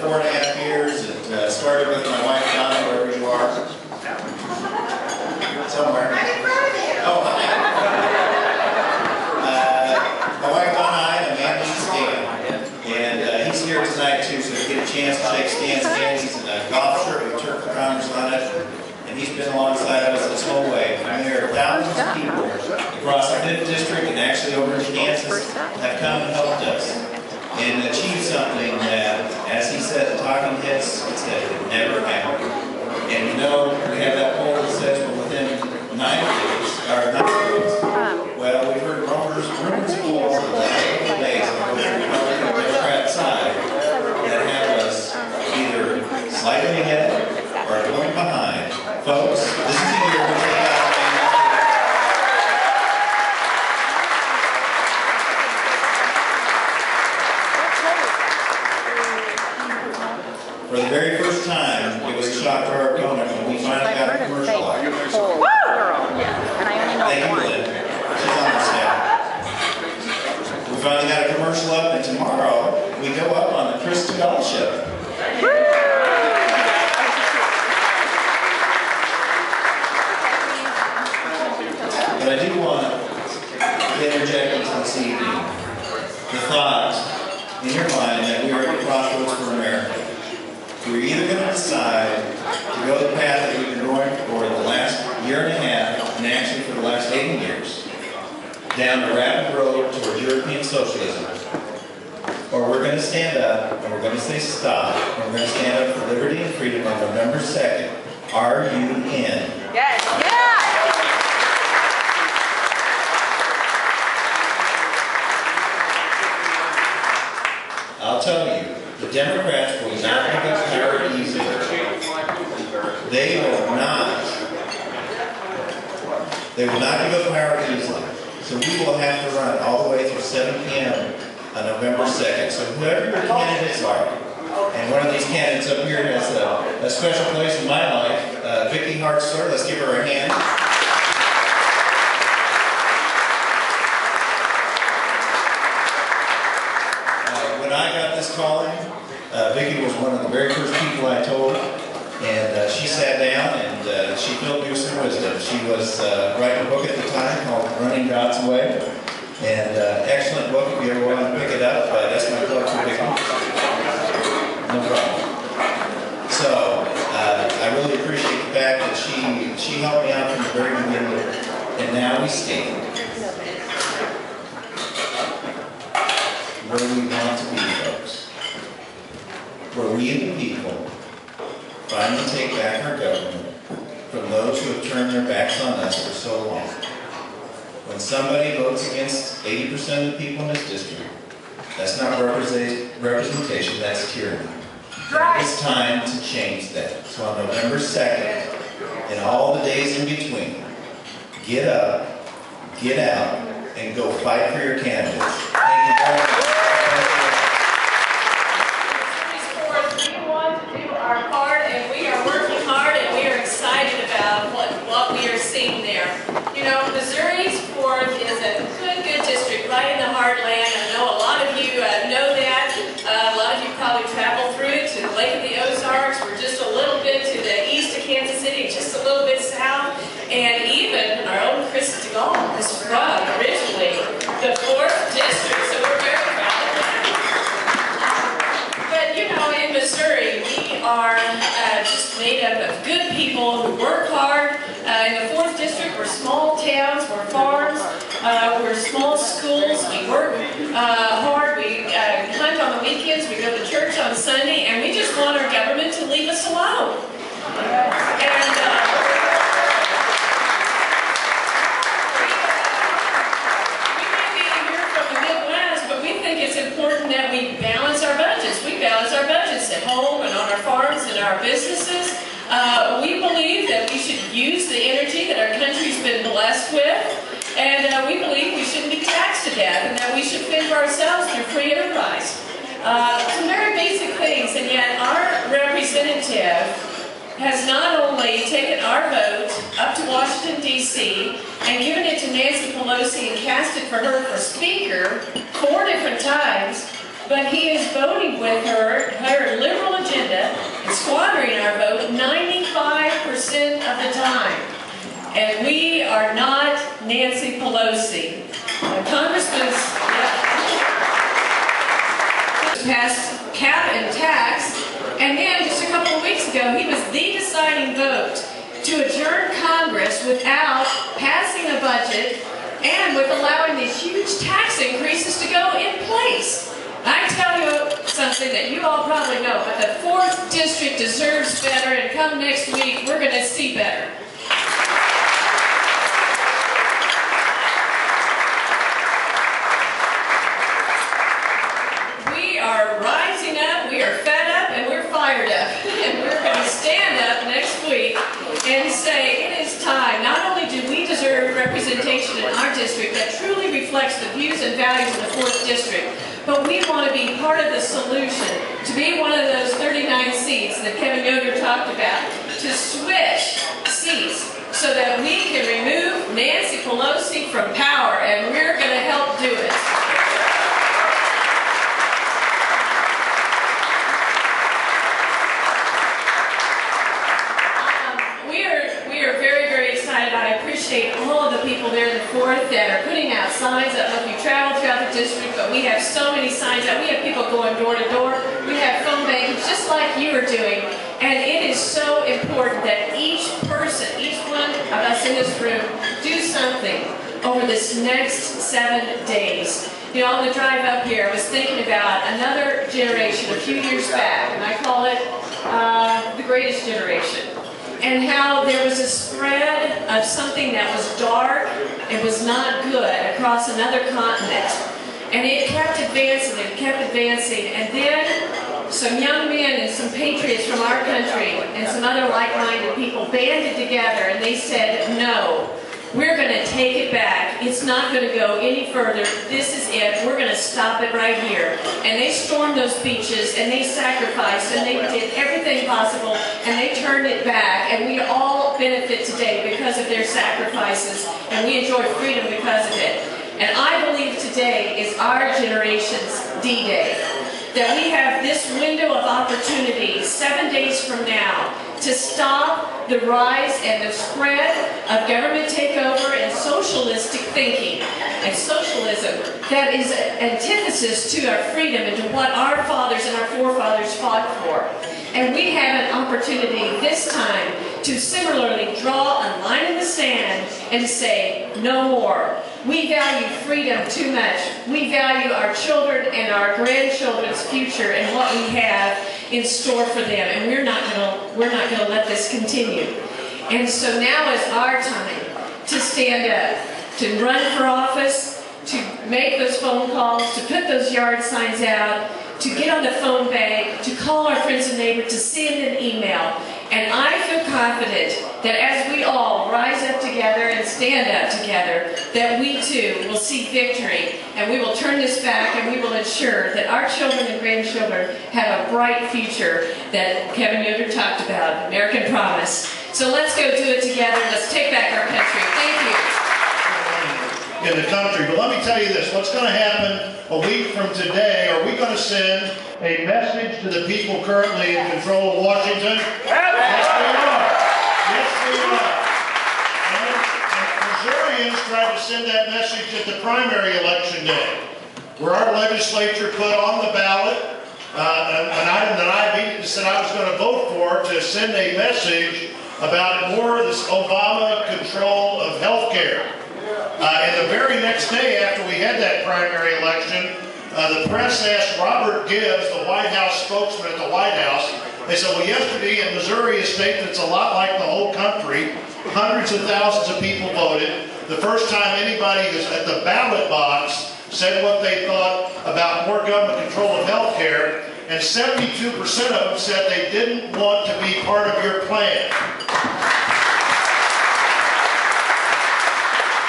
4.5 years. It started with my wife, Donna, wherever you are. Somewhere. Oh, hi. My wife, Donna, and a man named Stigall. And he's here tonight, too, so you get a chance to shake Stan's hand. He's in a golf shirt with Turk on it. And he's been alongside of us this whole way. And there are thousands of people across the 5th District and actually over in Kansas have come and helped us and achieved something that, as he said, the talking heads said it never happened. And you know, we have that poll that says we're within 9 days, or 9 days. Well, we've heard rumors and polls in the last couple of days on the Republican and Democrat side that have us either slightly ahead or going behind. Folks, this is the year we take out for the very first time, it was a shock to our opponent when we finally got a commercial out. Thank you, Lynn. She's on the staff. We finally got a commercial up, and tomorrow we go up on the Stigall show. But I do want to interject into this evening the thought in your mind that we are at the crossroads for America. We're either going to decide to go the path that we've been going for the last year and a half, and actually for the last 8 years, down the rapid road towards European socialism, or we're going to stand up and we're going to say stop, and we're going to stand up for liberty and freedom on November 2nd. Are you in? Yes. Yeah. I'll tell you, the Democrats will not give us power easily. They will not. They will not give up power easily. So we will have to run all the way through 7 p.m. on November 2nd. So whoever your candidates are, and one of these candidates up here has a special place in my life, Vicky Hartzler. Let's give her a hand. When I got this calling, Vicky was one of the very first people I told, and she sat down and she filled me with some wisdom. She was writing a book at the time called Running God's Way, and excellent book if you ever want to pick it up. That's my plug for Vicky. No problem. So I really appreciate the fact that she helped me out from the very beginning, and now we stand where we want to be, folks. Where we the people finally take back our government from those who have turned their backs on us for so long. When somebody votes against 80% of the people in this district, that's not representation, that's tyranny. Right. It's time to change that. So on November 2nd, and all the days in between, get up, get out, and go fight for your candidates. Thank you very much. Our part, and we are working hard, and we are excited about what we are seeing there. You know, Missouri's 4th is a good district right in the heartland. I know a lot of you know that. A lot of you probably traveled through it to the Lake of the Ozarks. We're just a little bit to the east of Kansas City, just a little bit south. And even our own Stigall is from originally the 4th district, so we're very proud of that. But you know, in Missouri, we are just made up of good people who work hard. In the 4th district, we're small towns, we're farms, we're small schools, we work hard, we hunt on the weekends, we go to church on Sunday, and we just want our government to leave us alone. And we may be here from the Midwest, but we think it's important that we balance our budgets. We balance our budgets at home and on our farms and our businesses. We believe that we should use the energy that our country's been blessed with, and we believe we shouldn't be taxed to death, and that we should fend for ourselves through free enterprise. Some very basic things, and yet our representative has not only taken our vote up to Washington, D.C., and given it to Nancy Pelosi and cast it for her for Speaker 4 different times, but he is voting with her liberal agenda and squandering our vote 95% of the time. And we are not Nancy Pelosi. Congressman's passed cap and tax, and then just a couple of weeks ago, he was the deciding vote to adjourn Congress without passing a budget and with allowing these huge tax increases to go in place. I tell you something that you all probably know, but the 4th District deserves better, and come next week, we're going to see better. We are rising up, we are fed up, and we're fired up. And we're going to stand up next week and say it is time. Not only do we deserve representation in our district that truly reflects the views and values of the 4th District, but we want to be part of the solution, to be one of those 39 seats that Kevin Yoder talked about, to switch seats so that we can remove Nancy Pelosi from power, and we're going to help do it. We are very, very excited. I appreciate all of the people there in the 4th that are putting out signs. I don't know if you travel throughout the district, but we have so many signs out. We have people going door to door. We have phone bankings just like you are doing. And it is so important that each person, each one of us in this room, do something over this next 7 days. You know, on the drive up here, I was thinking about another generation a few years back, and I call it the greatest generation. And how there was a spread of something that was dark and was not good across another continent. And it kept advancing and kept advancing. And then some young men and some patriots from our country and some other like-minded people banded together and they said, no, we're going to take it back. It's not going to go any further. This is it. We're going to stop it right here. And they stormed those beaches and they sacrificed and they did everything possible and they turned it back. And we all benefit today because of their sacrifices and we enjoy freedom because of it. And I believe today is our generation's D-Day. That we have this window of opportunity 7 days from now to stop the rise and the spread of government takeover and socialistic thinking and socialism that is antithesis to our freedom and to what our fathers and our forefathers fought for. And we have an opportunity this time to similarly draw a line in the sand and say, no more. We value freedom too much. We value our children and our grandchildren's future and what we have in store for them, and we're not going to let this continue. And so now is our time to stand up, to run for office, to make those phone calls, to put those yard signs out, to get on the phone bank, to call our friends and neighbors, to send an email. And I feel confident that as we all rise up together and stand up together, that we too will see victory and we will turn this back and we will ensure that our children and grandchildren have a bright future that Kevin Yoder talked about, American Promise. So let's go do it together. Let's take back our country. Thank you. In the country. But let me tell you this, what's going to happen a week from today, are we going to send a message to the people currently in control of Washington? Yes, we are. Yes, we are. And Missourians tried to send that message at the primary election day, where our legislature put on the ballot an item that I immediately said I was going to vote for to send a message about more of this Obama control of health care. And the very next day after we had that primary election, the press asked Robert Gibbs, the White House spokesman at the White House, they said, well, yesterday in Missouri, a state that's a lot like the whole country, hundreds of thousands of people voted. The first time anybody was at the ballot box said what they thought about more government control of health care, and 72% of them said they didn't want to be part of your plan.